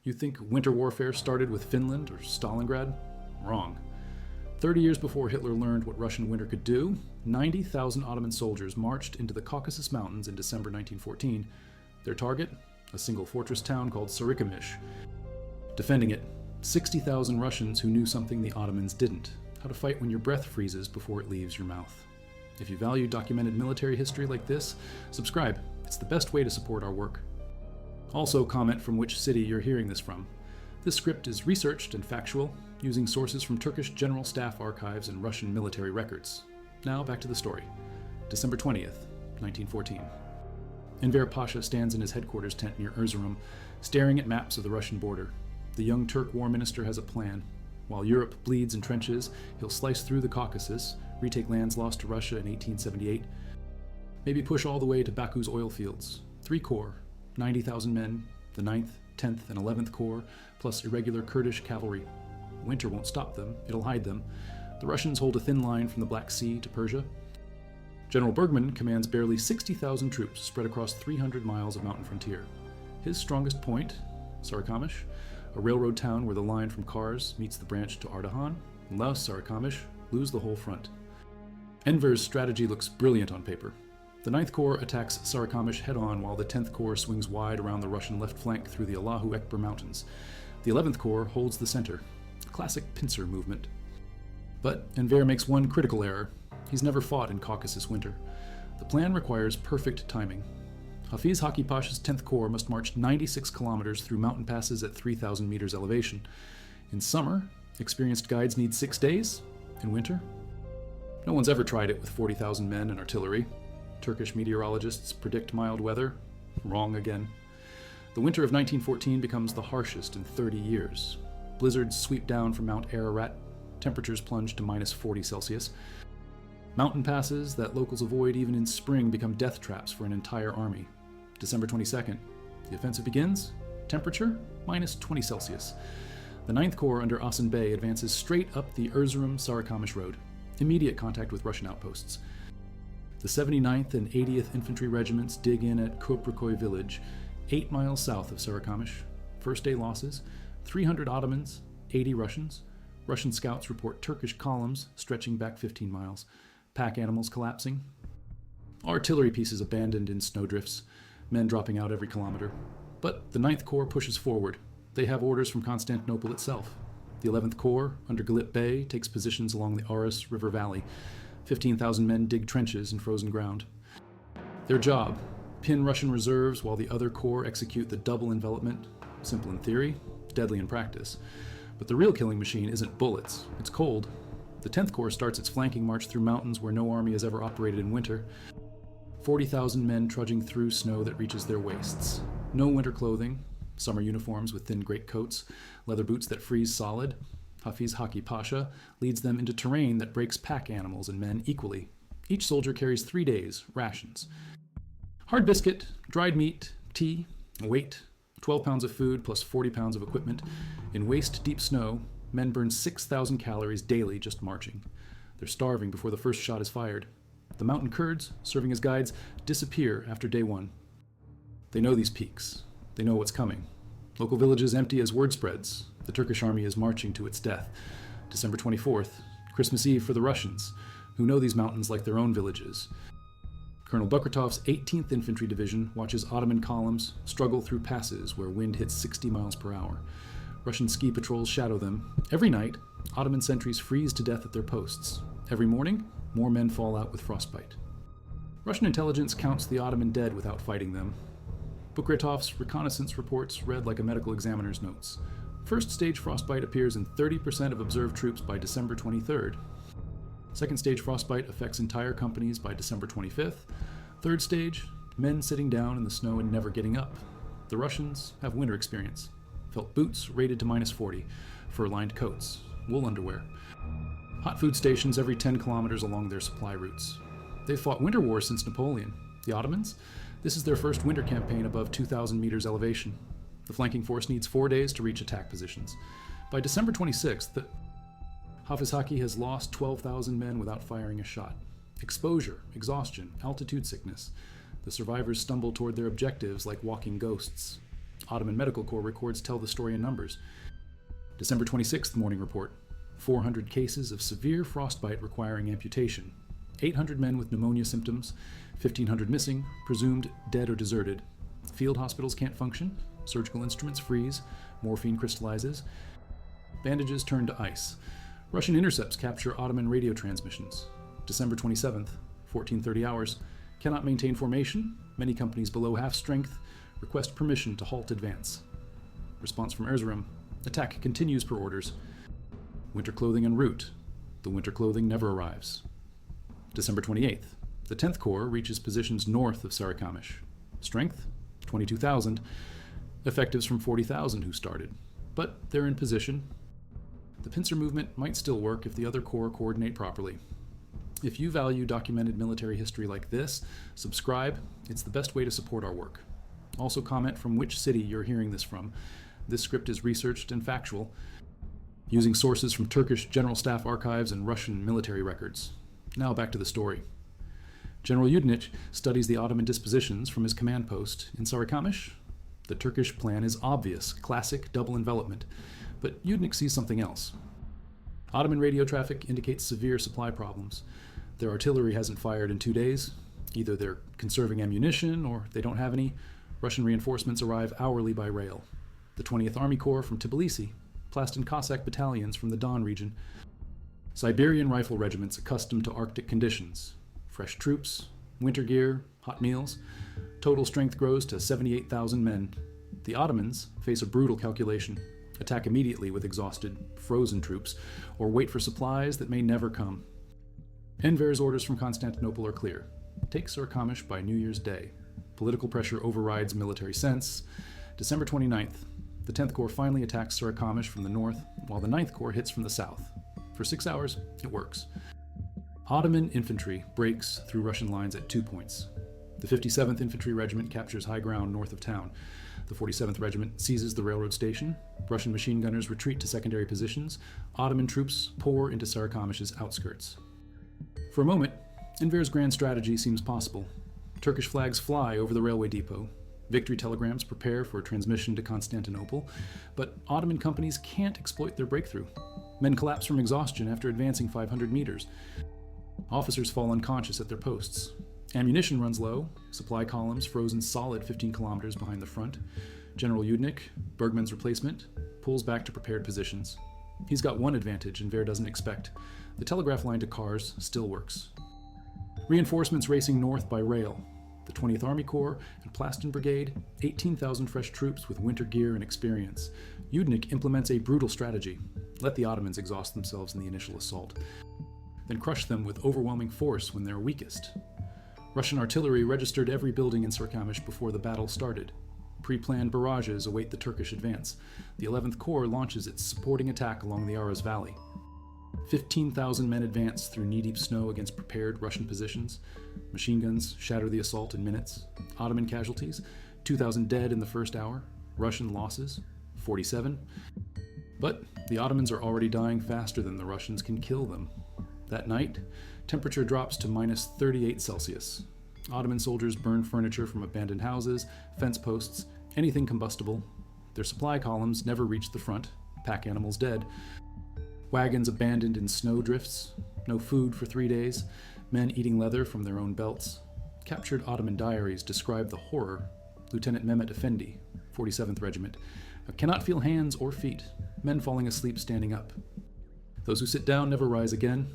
You think winter warfare started with Finland or Stalingrad? Wrong. 30 years before Hitler learned what Russian winter could do, 90,000 Ottoman soldiers marched into the Caucasus Mountains in December 1914. Their target? A single fortress town called Sarikamish. Defending it, 60,000 Russians who knew something the Ottomans didn't: how to fight when your breath freezes before it leaves your mouth. If you value documented military history like this, subscribe. It's the best way to support our work. Also, comment from which city you're hearing this from. This script is researched and factual, using sources from Turkish General Staff archives and Russian military records. Now back to the story. December 20th, 1914. Enver Pasha stands in his headquarters tent near Erzurum, staring at maps of the Russian border. The young Turk War Minister has a plan. While Europe bleeds in trenches, he'll slice through the Caucasus, retake lands lost to Russia in 1878, maybe push all the way to Baku's oil fields. 3 corps, 90,000 men, the 9th, 10th, and 11th Corps, plus irregular Kurdish cavalry. Winter won't stop them, it'll hide them. The Russians hold a thin line from the Black Sea to Persia. General Bergman commands barely 60,000 troops spread across 300 miles of mountain frontier. His strongest point, Sarikamish, a railroad town where the line from Kars meets the branch to Ardahan, and thus Sarikamish lose the whole front. Enver's strategy looks brilliant on paper. The 9th Corps attacks Sarikamish head-on while the 10th Corps swings wide around the Russian left flank through the Allahu Ekber Mountains. The 11th Corps holds the center, a classic pincer movement. But Enver makes one critical error. He's never fought in Caucasus winter. The plan requires perfect timing. Hafiz Haki Pasha's 10th Corps must march 96 kilometers through mountain passes at 3,000 meters elevation. In summer, experienced guides need 6 days. In winter, no one's ever tried it with 40,000 men and artillery. Turkish meteorologists predict mild weather. Wrong again. The winter of 1914 becomes the harshest in 30 years. Blizzards sweep down from Mount Ararat. Temperatures plunge to minus 40 Celsius. Mountain passes that locals avoid even in spring become death traps for an entire army. December 22nd. The offensive begins. Temperature, minus 20 Celsius. The 9th Corps under Asen Bey advances straight up the Erzurum-Sarikamish road. Immediate contact with Russian outposts. The 79th and 80th Infantry Regiments dig in at Köprüköy village, 8 miles south of Sarikamish. First day losses, 300 Ottomans, 80 Russians. Russian scouts report Turkish columns stretching back 15 miles. Pack animals collapsing. Artillery pieces abandoned in snowdrifts, men dropping out every kilometer. But the 9th Corps pushes forward. They have orders from Constantinople itself. The 11th Corps, under Galip Bey, takes positions along the Aras River Valley. 15,000 men dig trenches in frozen ground. Their job, pin Russian reserves while the other corps execute the double envelopment. Simple in theory, deadly in practice. But the real killing machine isn't bullets, it's cold. The 10th Corps starts its flanking march through mountains where no army has ever operated in winter. 40,000 men trudging through snow that reaches their waists. No winter clothing, summer uniforms with thin greatcoats, leather boots that freeze solid. Hafiz Haki Pasha leads them into terrain that breaks pack animals and men equally. Each soldier carries 3 days, rations. Hard biscuit, dried meat, tea, weight, 12 pounds of food plus 40 pounds of equipment. In waist-deep snow, men burn 6,000 calories daily just marching. They're starving before the first shot is fired. The mountain Kurds, serving as guides, disappear after day 1. They know these peaks. They know what's coming. Local villages empty as word spreads. The Turkish army is marching to its death. December 24th, Christmas Eve for the Russians, who know these mountains like their own villages. Colonel Bukratov's 18th Infantry Division watches Ottoman columns struggle through passes where wind hits 60 miles per hour. Russian ski patrols shadow them. Every night, Ottoman sentries freeze to death at their posts. Every morning, more men fall out with frostbite. Russian intelligence counts the Ottoman dead without fighting them. Bukratov's reconnaissance reports read like a medical examiner's notes. First stage frostbite appears in 30% of observed troops by December 23rd. Second stage frostbite affects entire companies by December 25th. Third stage, men sitting down in the snow and never getting up. The Russians have winter experience. Felt boots rated to minus 40, fur-lined coats, wool underwear. Hot food stations every 10 kilometers along their supply routes. They've fought winter wars since Napoleon. The Ottomans? This is their first winter campaign above 2,000 meters elevation. The flanking force needs 4 days to reach attack positions. By December 26th, Hafiz Haki has lost 12,000 men without firing a shot. Exposure, exhaustion, altitude sickness. The survivors stumble toward their objectives like walking ghosts. Ottoman Medical Corps records tell the story in numbers. December 26th morning report. 400 cases of severe frostbite requiring amputation. 800 men with pneumonia symptoms. 1,500 missing, presumed dead or deserted. Field hospitals can't function. Surgical instruments freeze. Morphine crystallizes. Bandages turn to ice. Russian intercepts capture Ottoman radio transmissions. December 27th, 1430 hours. Cannot maintain formation. Many companies below half strength request permission to halt advance. Response from Erzurum. Attack continues per orders. Winter clothing en route. The winter clothing never arrives. December 28th. The 10th Corps reaches positions north of Sarikamish. Strength? 22,000. Effectives from 40,000 who started. But they're in position. The pincer movement might still work if the other corps coordinate properly. If you value documented military history like this, subscribe. It's the best way to support our work. Also comment from which city you're hearing this from. This script is researched and factual, using sources from Turkish General Staff archives and Russian military records. Now back to the story. General Yudenich studies the Ottoman dispositions from his command post in Sarikamish. The Turkish plan is obvious, classic double envelopment, but Yudenich sees something else. Ottoman radio traffic indicates severe supply problems. Their artillery hasn't fired in 2 days. Either they're conserving ammunition or they don't have any. Russian reinforcements arrive hourly by rail. The 20th Army Corps from Tbilisi, Plastin Cossack battalions from the Don region, Siberian rifle regiments accustomed to Arctic conditions, fresh troops, winter gear, hot meals. Total strength grows to 78,000 men. The Ottomans face a brutal calculation: attack immediately with exhausted, frozen troops, or wait for supplies that may never come. Enver's orders from Constantinople are clear. Take Sarikamish by New Year's Day. Political pressure overrides military sense. December 29th, the 10th Corps finally attacks Sarikamish from the north, while the 9th Corps hits from the south. For 6 hours, it works. Ottoman infantry breaks through Russian lines at 2 points. The 57th Infantry Regiment captures high ground north of town. The 47th Regiment seizes the railroad station. Russian machine gunners retreat to secondary positions. Ottoman troops pour into Sarikamish's outskirts. For a moment, Enver's grand strategy seems possible. Turkish flags fly over the railway depot. Victory telegrams prepare for transmission to Constantinople, but Ottoman companies can't exploit their breakthrough. Men collapse from exhaustion after advancing 500 meters. Officers fall unconscious at their posts. Ammunition runs low, supply columns frozen solid 15 kilometers behind the front. General Yudenich, Bergman's replacement, pulls back to prepared positions. He's got one advantage Enver doesn't expect. The telegraph line to Kars still works. Reinforcements racing north by rail. The 20th Army Corps and Plastin Brigade, 18,000 fresh troops with winter gear and experience. Yudenich implements a brutal strategy. Let the Ottomans exhaust themselves in the initial assault, then crush them with overwhelming force when they're weakest. Russian artillery registered every building in Sarikamish before the battle started. Pre-planned barrages await the Turkish advance. The 11th Corps launches its supporting attack along the Aras Valley. 15,000 men advance through knee-deep snow against prepared Russian positions. Machine guns shatter the assault in minutes. Ottoman casualties, 2,000 dead in the first hour. Russian losses, 47. But the Ottomans are already dying faster than the Russians can kill them. That night, temperature drops to minus 38 Celsius. Ottoman soldiers burn furniture from abandoned houses, fence posts, anything combustible. Their supply columns never reach the front, pack animals dead. Wagons abandoned in snow drifts, no food for 3 days, men eating leather from their own belts. Captured Ottoman diaries describe the horror. Lieutenant Mehmet Efendi, 47th Regiment, cannot feel hands or feet, men falling asleep standing up. Those who sit down never rise again.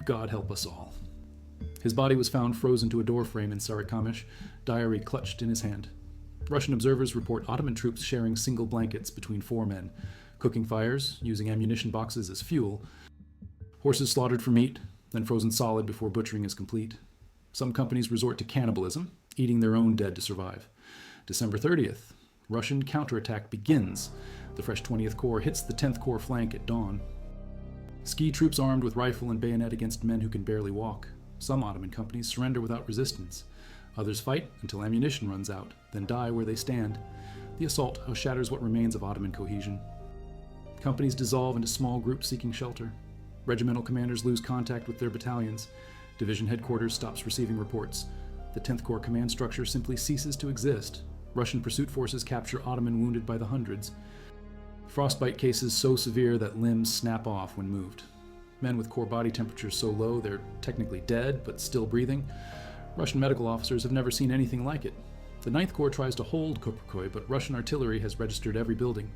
God help us all. His body was found frozen to a doorframe in Sarikamish, diary clutched in his hand. Russian observers report Ottoman troops sharing single blankets between 4 men, cooking fires, using ammunition boxes as fuel. Horses slaughtered for meat, then frozen solid before butchering is complete. Some companies resort to cannibalism, eating their own dead to survive. December 30th, Russian counterattack begins. The fresh 20th Corps hits the 10th Corps flank at dawn. Ski troops armed with rifle and bayonet against men who can barely walk. Some Ottoman companies surrender without resistance. Others fight until ammunition runs out, then die where they stand. The assault shatters what remains of Ottoman cohesion. Companies dissolve into small groups seeking shelter. Regimental commanders lose contact with their battalions. Division headquarters stops receiving reports. The 10th Corps command structure simply ceases to exist. Russian pursuit forces capture Ottoman wounded by the hundreds. Frostbite cases so severe that limbs snap off when moved. Men with core body temperatures so low they're technically dead but still breathing. Russian medical officers have never seen anything like it. The Ninth Corps tries to hold Koprikoy, but Russian artillery has registered every building.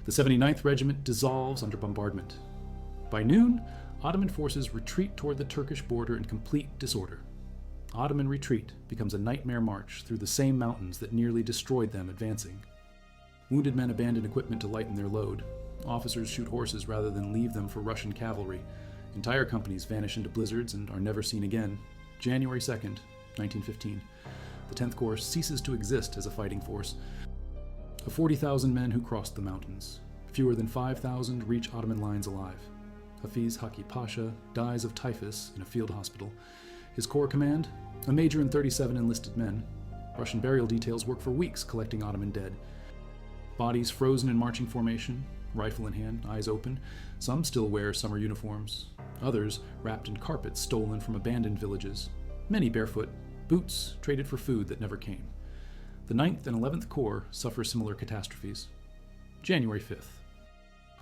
The 79th Regiment dissolves under bombardment. By noon, Ottoman forces retreat toward the Turkish border in complete disorder. Ottoman retreat becomes a nightmare march through the same mountains that nearly destroyed them advancing. Wounded men abandon equipment to lighten their load. Officers shoot horses rather than leave them for Russian cavalry. Entire companies vanish into blizzards and are never seen again. January 2nd, 1915. The 10th Corps ceases to exist as a fighting force. Of 40,000 men who crossed the mountains, fewer than 5,000 reach Ottoman lines alive. Hafiz Haki Pasha dies of typhus in a field hospital. His corps command, a major and 37 enlisted men. Russian burial details work for weeks collecting Ottoman dead. Bodies frozen in marching formation, rifle in hand, eyes open. Some still wear summer uniforms. Others wrapped in carpets stolen from abandoned villages. Many barefoot, boots traded for food that never came. The 9th and 11th Corps suffer similar catastrophes. January 5th.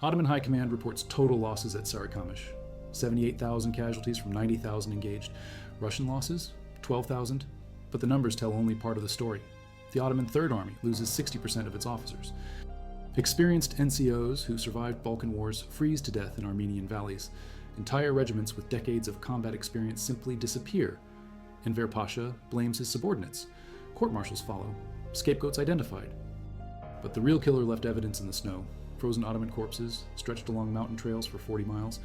Ottoman High Command reports total losses at Sarikamish. 78,000 casualties from 90,000 engaged. Russian losses? 12,000. But the numbers tell only part of the story. The Ottoman Third Army loses 60% of its officers. Experienced NCOs who survived Balkan wars freeze to death in Armenian valleys. Entire regiments with decades of combat experience simply disappear. Enver Pasha blames his subordinates. Court-martials follow. Scapegoats identified. But the real killer left evidence in the snow. Frozen Ottoman corpses stretched along mountain trails for 40 miles.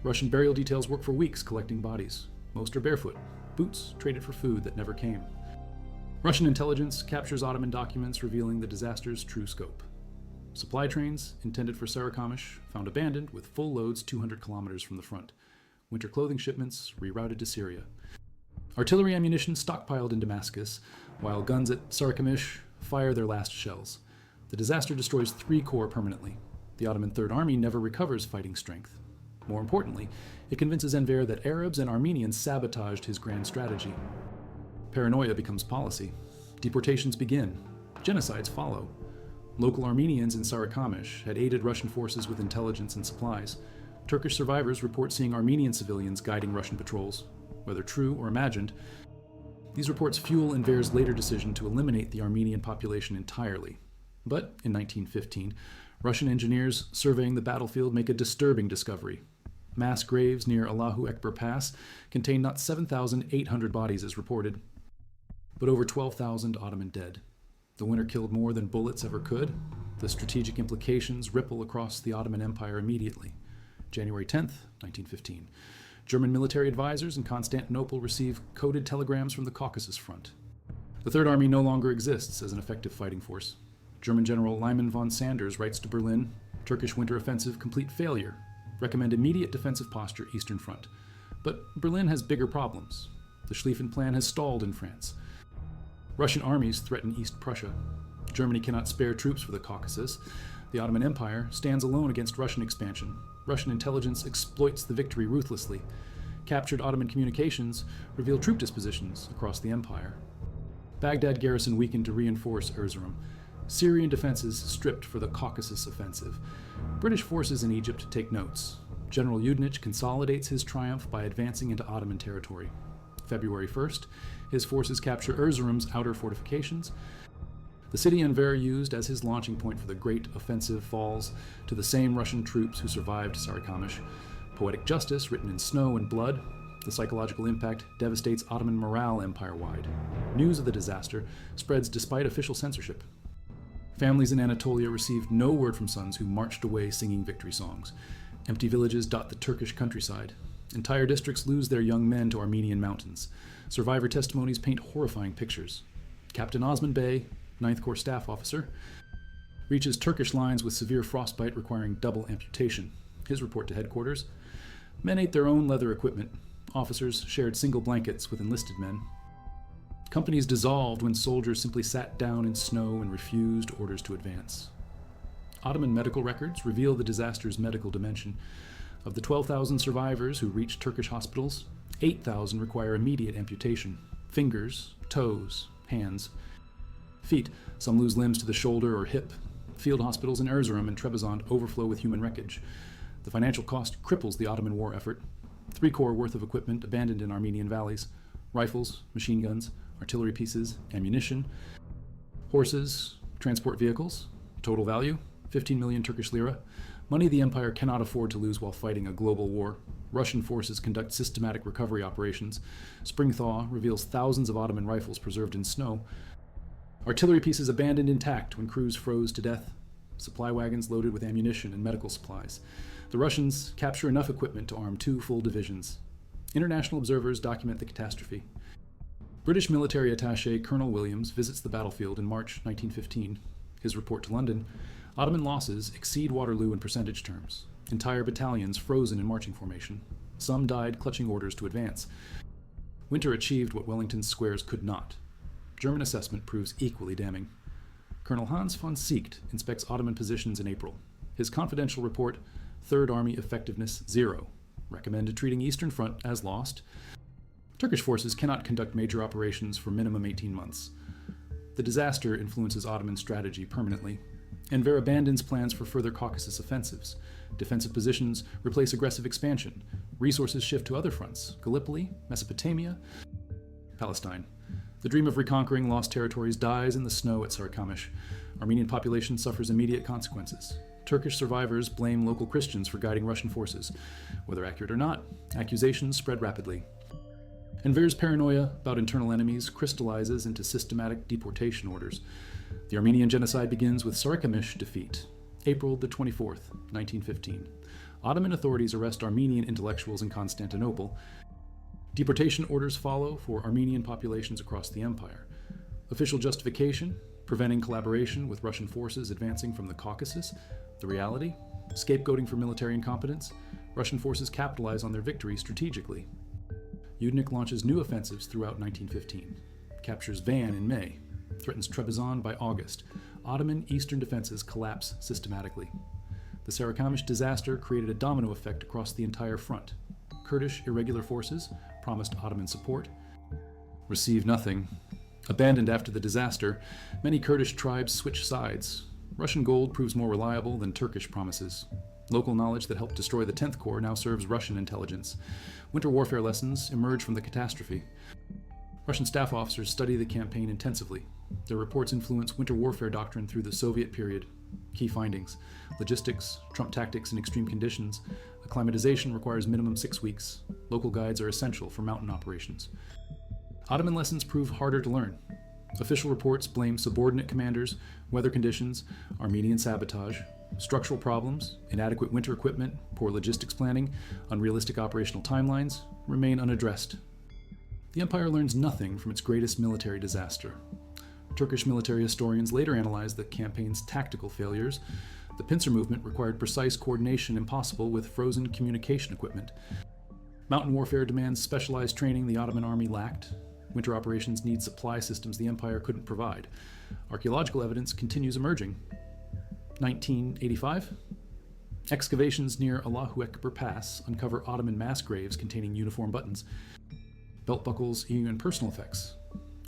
Russian burial details work for weeks collecting bodies. Most are barefoot. Boots traded for food that never came. Russian intelligence captures Ottoman documents revealing the disaster's true scope. Supply trains, intended for Sarikamish, found abandoned with full loads 200 kilometers from the front. Winter clothing shipments rerouted to Syria. Artillery ammunition stockpiled in Damascus, while guns at Sarikamish fire their last shells. The disaster destroys 3 corps permanently. The Ottoman Third Army never recovers fighting strength. More importantly, it convinces Enver that Arabs and Armenians sabotaged his grand strategy. Paranoia becomes policy. Deportations begin. Genocides follow. Local Armenians in Sarikamish had aided Russian forces with intelligence and supplies. Turkish survivors report seeing Armenian civilians guiding Russian patrols. Whether true or imagined, these reports fuel Enver's later decision to eliminate the Armenian population entirely. But in 1915, Russian engineers surveying the battlefield make a disturbing discovery. Mass graves near Allahu Ekber Pass contain not 7,800 bodies as reported, but over 12,000 Ottoman dead. The winter killed more than bullets ever could. The strategic implications ripple across the Ottoman Empire immediately. January 10th, 1915. German military advisors in Constantinople receive coded telegrams from the Caucasus front. The Third Army no longer exists as an effective fighting force. German General Lyman von Sanders writes to Berlin, Turkish winter offensive complete failure. Recommend immediate defensive posture Eastern Front. But Berlin has bigger problems. The Schlieffen Plan has stalled in France. Russian armies threaten East Prussia. Germany cannot spare troops for the Caucasus. The Ottoman Empire stands alone against Russian expansion. Russian intelligence exploits the victory ruthlessly. Captured Ottoman communications reveal troop dispositions across the empire. Baghdad garrison weakened to reinforce Erzurum. Syrian defenses stripped for the Caucasus offensive. British forces in Egypt take notes. General Yudenich consolidates his triumph by advancing into Ottoman territory. February 1st, his forces capture Erzurum's outer fortifications. The city Enver used as his launching point for the Great Offensive falls to the same Russian troops who survived Sarikamish. Poetic justice written in snow and blood. The psychological impact devastates Ottoman morale empire-wide. News of the disaster spreads despite official censorship. Families in Anatolia received no word from sons who marched away singing victory songs. Empty villages dot the Turkish countryside. Entire districts lose their young men to Armenian mountains. Survivor testimonies paint horrifying pictures. Captain Osman Bey, 9th Corps staff officer, reaches Turkish lines with severe frostbite requiring double amputation. His report to headquarters: men ate their own leather equipment. Officers shared single blankets with enlisted men. Companies dissolved when soldiers simply sat down in snow and refused orders to advance. Ottoman medical records reveal the disaster's medical dimension. Of the 12,000 survivors who reached Turkish hospitals, 8,000 require immediate amputation: fingers, toes, hands. Feet, some lose limbs to the shoulder or hip. Field hospitals in Erzurum and Trebizond overflow with human wreckage. The financial cost cripples the Ottoman war effort. 3 corps worth of equipment abandoned in Armenian valleys. Rifles, machine guns, artillery pieces, ammunition, horses, transport vehicles. Total value, 15 million Turkish lira. Money the empire cannot afford to lose while fighting a global war. Russian forces conduct systematic recovery operations. Spring thaw reveals thousands of Ottoman rifles preserved in snow. Artillery pieces abandoned intact when crews froze to death. Supply wagons loaded with ammunition and medical supplies. The Russians capture enough equipment to arm 2 full divisions. International observers document the catastrophe. British military attaché Colonel Williams visits the battlefield in March 1915. His report to London: Ottoman losses exceed Waterloo in percentage terms. Entire battalions frozen in marching formation. Some died clutching orders to advance. Winter achieved what Wellington's squares could not. German assessment proves equally damning. Colonel Hans von Siecht inspects Ottoman positions in April. His confidential report, Third Army Effectiveness 0, recommended treating Eastern Front as lost. Turkish forces cannot conduct major operations for minimum 18 months. The disaster influences Ottoman strategy permanently. Enver abandons plans for further Caucasus offensives. Defensive positions replace aggressive expansion. Resources shift to other fronts: Gallipoli, Mesopotamia, Palestine. The dream of reconquering lost territories dies in the snow at Sarikamish. Armenian population suffers immediate consequences. Turkish survivors blame local Christians for guiding Russian forces. Whether accurate or not, accusations spread rapidly. Enver's paranoia about internal enemies crystallizes into systematic deportation orders. The Armenian genocide begins with Sarikamish defeat, April the 24th, 1915. Ottoman authorities arrest Armenian intellectuals in Constantinople. Deportation orders follow for Armenian populations across the empire. Official justification: preventing collaboration with Russian forces advancing from the Caucasus. The reality: scapegoating for military incompetence. Russian forces capitalize on their victory strategically. Yudenich launches new offensives throughout 1915. Captures Van in May. Threatens Trebizond by August. Ottoman eastern defenses collapse systematically. The Sarikamish disaster created a domino effect across the entire front. Kurdish irregular forces, promised Ottoman support, receive nothing. Abandoned after the disaster, many Kurdish tribes switch sides. Russian gold proves more reliable than Turkish promises. Local knowledge that helped destroy the 10th Corps now serves Russian intelligence. Winter warfare lessons emerge from the catastrophe. Russian staff officers study the campaign intensively. Their reports influence winter warfare doctrine through the Soviet period. Key findings: logistics, trump tactics in extreme conditions. Acclimatization requires minimum 6 weeks. Local guides are essential for mountain operations. Ottoman lessons prove harder to learn. Official reports blame subordinate commanders, weather conditions, Armenian sabotage. Structural problems, inadequate winter equipment, poor logistics planning, unrealistic operational timelines remain unaddressed. The empire learns nothing from its greatest military disaster. Turkish military historians later analyzed the campaign's tactical failures. The pincer movement required precise coordination impossible with frozen communication equipment. Mountain warfare demands specialized training the Ottoman army lacked. Winter operations need supply systems the empire couldn't provide. Archaeological evidence continues emerging. 1985. Excavations near Allahu Ekber Pass uncover Ottoman mass graves containing uniform buttons, belt buckles, and personal effects.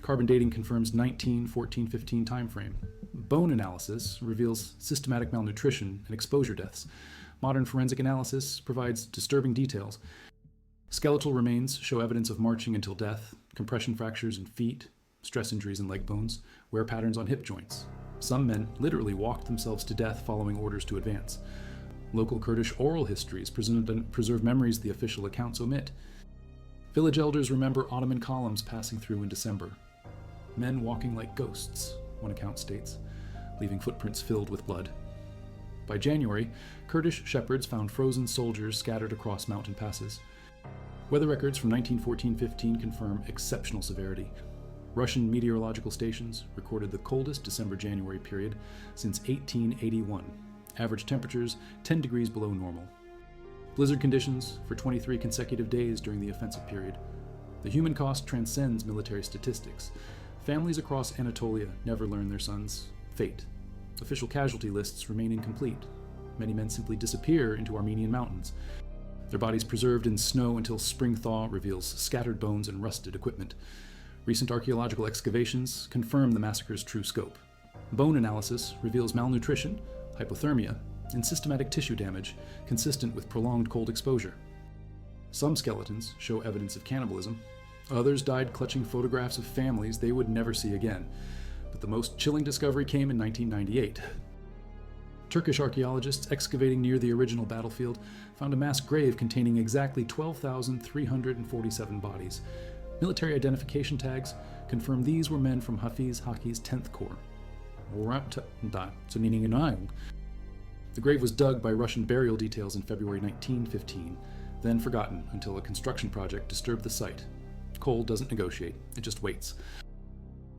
Carbon dating confirms 1914-15 timeframe. Bone analysis reveals systematic malnutrition and exposure deaths. Modern forensic analysis provides disturbing details. Skeletal remains show evidence of marching until death, compression fractures in feet, stress injuries in leg bones, wear patterns on hip joints. Some men literally walked themselves to death following orders to advance. Local Kurdish oral histories preserve memories the official accounts omit. Village elders remember Ottoman columns passing through in December. Men walking like ghosts, one account states, leaving footprints filled with blood. By January, Kurdish shepherds found frozen soldiers scattered across mountain passes. Weather records from 1914-15 confirm exceptional severity. Russian meteorological stations recorded the coldest December-January period since 1881. Average temperatures 10 degrees below normal. Blizzard conditions for 23 consecutive days during the offensive period. The human cost transcends military statistics. Families across Anatolia never learn their sons' fate. Official casualty lists remain incomplete. Many men simply disappear into Armenian mountains. Their bodies preserved in snow until spring thaw reveals scattered bones and rusted equipment. Recent archaeological excavations confirm the massacre's true scope. Bone analysis reveals malnutrition, hypothermia, and systematic tissue damage consistent with prolonged cold exposure. Some skeletons show evidence of cannibalism. Others died clutching photographs of families they would never see again. But the most chilling discovery came in 1998. Turkish archaeologists excavating near the original battlefield found a mass grave containing exactly 12,347 bodies. Military identification tags confirm these were men from Hafiz Haki's 10th Corps. The grave was dug by Russian burial details in February 1915, then forgotten until a construction project disturbed the site. Coal doesn't negotiate, it just waits.